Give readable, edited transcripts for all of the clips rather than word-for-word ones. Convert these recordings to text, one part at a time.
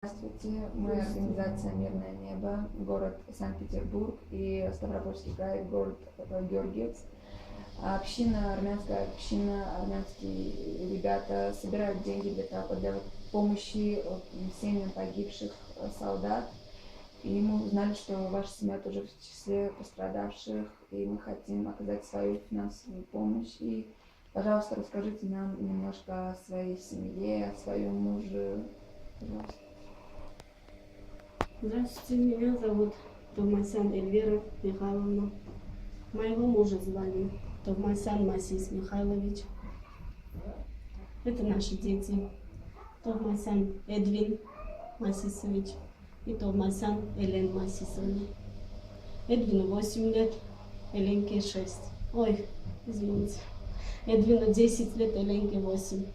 Здравствуйте, мы организация «Мирное небо», город Санкт-Петербург и Ставропольский край, город Георгиевск. Армянская община, армянские ребята собирают деньги для помощи семьям погибших солдат. И мы узнали, что ваша семья тоже в числе пострадавших, и мы хотим оказать свою финансовую помощь. И, пожалуйста, расскажите нам немножко о своей семье, о своем муже. Пожалуйста. Здравствуйте, меня зовут Товмасян Эльвира Михайловна. Моего мужа звали Товмасян Масис Михайлович. Это наши дети. Товмасян Эдвин Масисович и Товмасян Элен Масисовна. Эдвину 8 лет, Эленке 6. Ой, извините. Эдвину 10 лет, Эленке 8.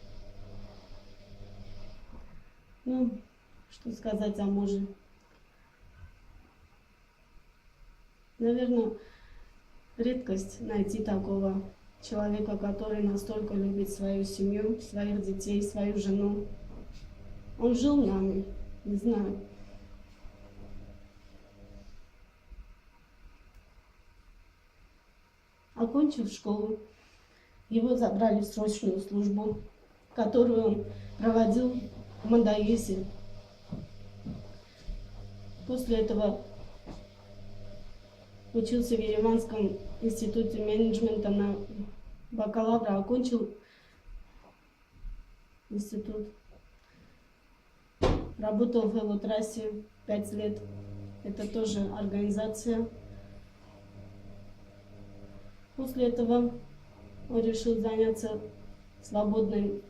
Ну, что сказать о муже? Наверное, редкость найти такого человека, который настолько любит свою семью, своих детей, свою жену. Он жил нами, не знаю. Окончив школу, его забрали в срочную службу, которую он проводил в Мандаисе. После этого учился в Ереванском институте менеджмента на бакалавра, окончил институт. Работал в Элотрассе 5 лет. Это тоже организация. После этого он решил заняться свободной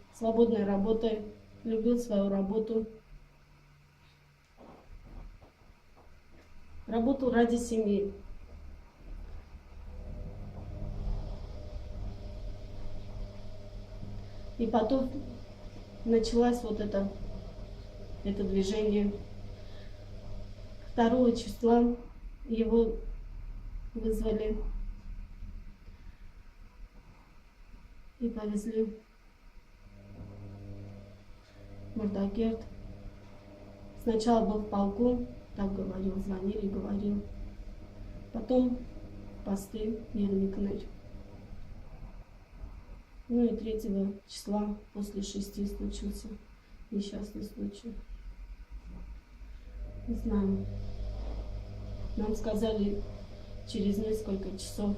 работой, любил свою работу. Работал ради семьи. И потом началось вот это движение. 2 числа его вызвали и повезли в Мордокерт. Сначала был в полку, так говорил, звонили, говорил. Потом посты Ермикнуть. Ну и 3 числа после 6 случился несчастный случай. Не знаю. Нам сказали через несколько часов,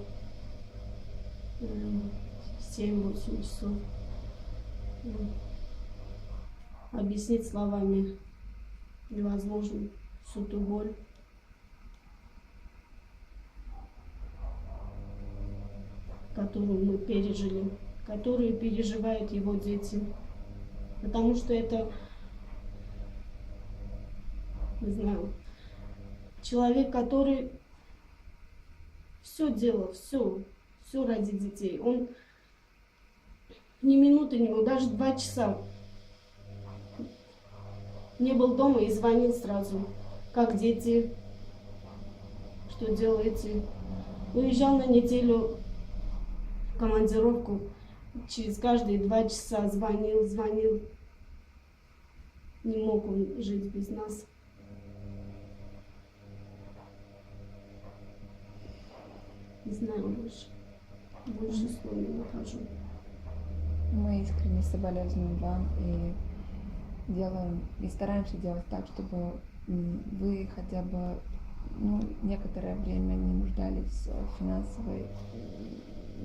7-8 часов. Объяснить словами невозможно всю ту боль, которую мы пережили, которую переживают его дети. Потому что это, не знаю, человек, который все делал, все ради детей. Он ни минуты не был, даже 2 часа не был дома и звонил сразу. Как дети, что делаете? Уезжал на неделю в командировку. Через каждые 2 часа звонил. Не мог он жить без нас. Не знаю больше слов не нахожу. Мы искренне соболезнуем вам и стараемся делать так, чтобы вы хотя бы некоторое время не нуждались финансово,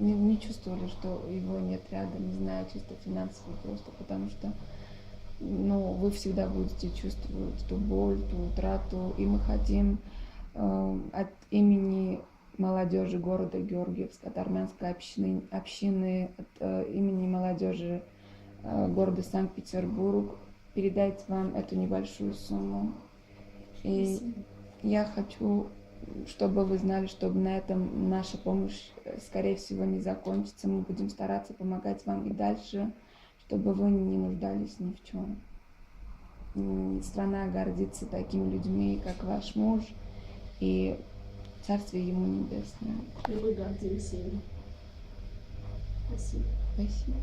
не чувствовали, что его нет рядом, не знаю, чисто финансово, просто потому что вы всегда будете чувствовать ту боль, ту утрату. И мы хотим от имени молодежи города Георгиевск, от армянской общины, от имени молодежи города Санкт-Петербург передать вам эту небольшую сумму. И я хочу, чтобы вы знали, чтобы на этом наша помощь, скорее всего, не закончится. Мы будем стараться помогать вам и дальше, чтобы вы не нуждались ни в чем. Страна гордится такими людьми, как ваш муж, и Царствие ему небесное. И мы гордимся им. Спасибо. Спасибо.